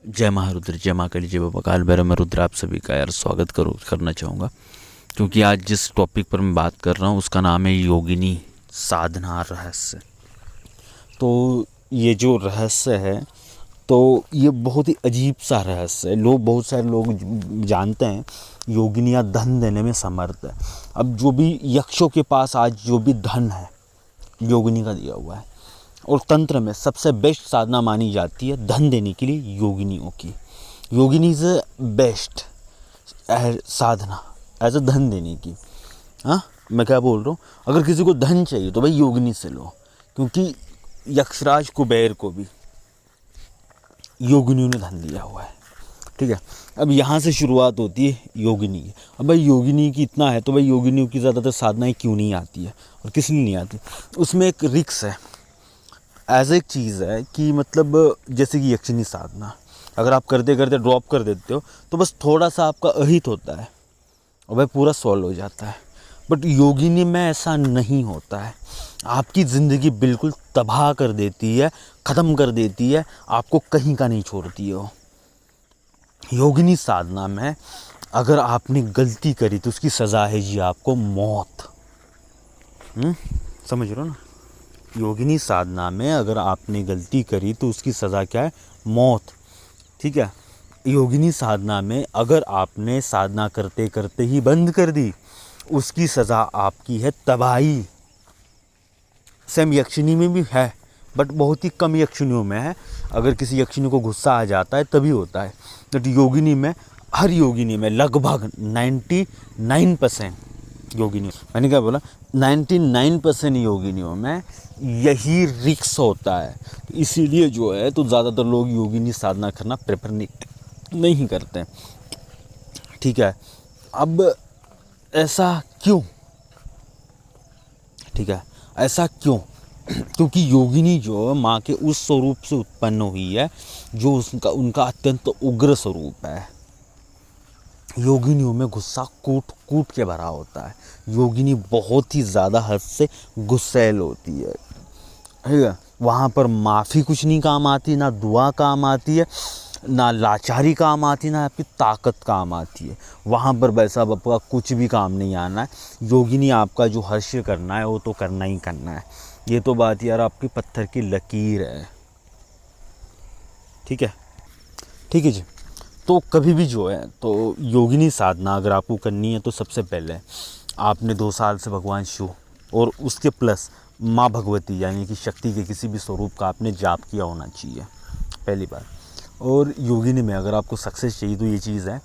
जय महारुद्र, जय महाकाली, जय बाबा काल भैरव। मैं रुद्र आप सभी का स्वागत करना चाहूँगा, क्योंकि आज जिस टॉपिक पर मैं बात कर रहा हूँ उसका नाम है योगिनी साधना रहस्य। तो ये जो रहस्य है तो ये बहुत ही अजीब सा रहस्य है। बहुत सारे लोग जानते हैं योगिनियाँ धन देने में समर्थ है। अब जो भी यक्षों के पास आज जो भी धन है योगिनी का दिया हुआ है, और तंत्र में सबसे बेस्ट साधना मानी जाती है धन देने के लिए योगिनियों की। योगिनी इज बेस्ट साधना एज अ धन देने की। हाँ, मैं क्या बोल रहा हूँ, अगर किसी को धन चाहिए तो भाई योगिनी से लो, क्योंकि यक्षराज कुबेर को भी योगिनियों ने धन दिया हुआ है। ठीक है, अब यहाँ से शुरुआत होती है योगिनी की। अब भाई योगिनी की इतना है तो भाई योगिनियों की ज़्यादातर साधनाएं क्यों नहीं आती है और किस लिए नहीं आती? उसमें एक रिक्स है, एज एक चीज़ है कि मतलब जैसे कि यक्षिणी साधना अगर आप करते करते ड्रॉप कर देते हो तो बस थोड़ा सा आपका अहित होता है और भाई पूरा सॉल्व हो जाता है। बट योगिनी में ऐसा नहीं होता है, आपकी ज़िंदगी बिल्कुल तबाह कर देती है, ख़त्म कर देती है, आपको कहीं का नहीं छोड़ती है। योगिनी साधना में अगर आपने गलती करी तो उसकी सज़ा है जी आपको मौत। समझ रहे हो ना? योगिनी साधना में अगर आपने गलती करी तो उसकी सज़ा क्या है? मौत। ठीक है, योगिनी साधना में अगर आपने साधना करते करते ही बंद कर दी उसकी सज़ा आपकी है तबाही। सेम यक्षिणी में भी है, बट बहुत ही कम यक्षिणियों में है। अगर किसी यक्षिणी को गुस्सा आ जाता है तभी होता है, बट योगिनी में, हर योगिनी में लगभग 99% योगिनी, मैंने क्या बोला, 99% योगिनियों में यही रिक्स होता है। इसीलिए जो है तो ज़्यादातर लोग योगिनी साधना करना प्रेफर नहीं करते। ठीक है, अब ऐसा क्यों? ठीक है, ऐसा क्यों? क्योंकि योगिनी जो माँ के उस स्वरूप से उत्पन्न हुई है जो उनका अत्यंत उग्र स्वरूप है। योगिनियों में गुस्सा कूट कूट के भरा होता है। योगिनी बहुत ही ज़्यादा हद से गुस्सैल होती है। ठीक है, वहाँ पर माफ़ी कुछ नहीं काम आती, ना दुआ काम आती है, ना लाचारी काम आती, ना आपकी ताकत काम आती है। वहाँ पर वैसा आपका कुछ भी काम नहीं आना है। योगिनी आपका जो हर्ष करना है वो तो करना ही करना है। ये तो बात यार आपकी पत्थर की लकीर है। ठीक है, ठीक है जी। तो कभी भी जो है तो योगिनी साधना अगर आपको करनी है तो सबसे पहले आपने 2 साल से भगवान शिव और उसके प्लस माँ भगवती यानी कि शक्ति के किसी भी स्वरूप का आपने जाप किया होना चाहिए, पहली बार। और योगिनी में अगर आपको सक्सेस चाहिए तो ये चीज़ है।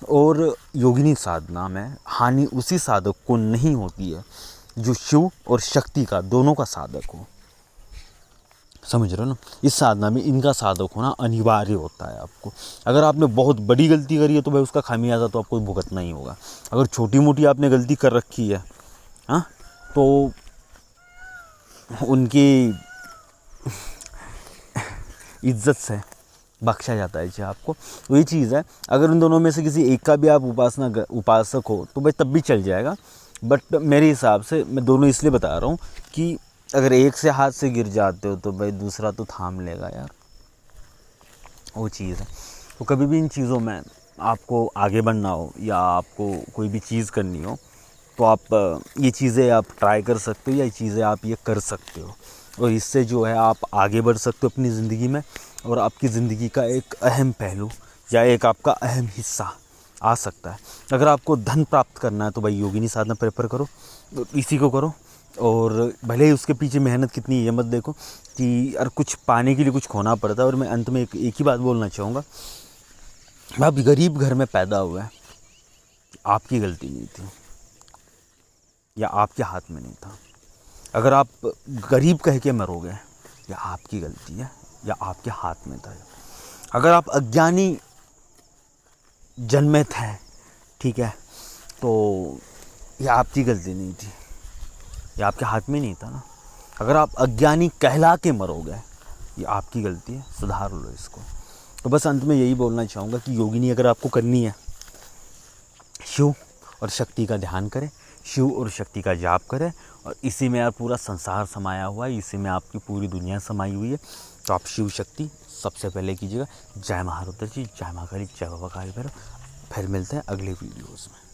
और योगिनी साधना में हानि उसी साधक को नहीं होती है जो शिव और शक्ति का दोनों का साधक हो। समझ रहे हो ना? इस साधना में इनका साधक होना अनिवार्य होता है आपको। अगर आपने बहुत बड़ी गलती करी है तो भाई उसका खामियाजा तो आपको भुगतना ही होगा। अगर छोटी मोटी आपने गलती कर रखी है, हाँ, तो उनकी इज्जत से बख्शा जाता है जी आपको। तो ये चीज़ है, अगर उन दोनों में से किसी एक का भी आप उपासक हो तो भाई तब भी चल जाएगा। बट मेरे हिसाब से मैं दोनों इसलिए बता रहा हूँ कि अगर एक से हाथ से गिर जाते हो तो भाई दूसरा तो थाम लेगा यार, वो चीज़ है। तो कभी भी इन चीज़ों में आपको आगे बढ़ना हो या आपको कोई भी चीज़ करनी हो तो आप ये चीज़ें आप ट्राई कर सकते हो, या ये चीज़ें आप ये कर सकते हो, और इससे जो है आप आगे बढ़ सकते हो अपनी ज़िंदगी में, और आपकी ज़िंदगी का एक अहम पहलू या एक आपका अहम हिस्सा आ सकता है। अगर आपको धन प्राप्त करना है तो भाई योगिनी साधना प्रेफर करो, इसी को करो। और भले ही उसके पीछे मेहनत कितनी है ये मत देखो कि यार कुछ पाने के लिए कुछ खोना पड़ता है। और मैं अंत में एक ही बात बोलना चाहूँगा, आप गरीब घर में पैदा हुए हैं, आपकी गलती नहीं थी या आपके हाथ में नहीं था। अगर आप गरीब कह के मरोगे या आपकी गलती है या आपके हाथ में था। अगर आप अज्ञानी जन्मे थे, ठीक है, तो ये आपकी गलती नहीं थी, ये आपके हाथ में नहीं था ना। अगर आप अज्ञानी कहला के मरोगे ये आपकी गलती है, सुधार लो इसको। तो बस अंत में यही बोलना चाहूँगा कि योगिनी अगर आपको करनी है, शिव और शक्ति का ध्यान करें, शिव और शक्ति का जाप करें, और इसी में यार पूरा संसार समाया हुआ है, इसी में आपकी पूरी दुनिया समाई हुई है। तो आप शिव शक्ति सबसे पहले कीजिएगा। जय महारुद्र जी, जय महाकाली, जय बाबा काल भैरव। फिर मिलते हैं अगले वीडियोज़ में।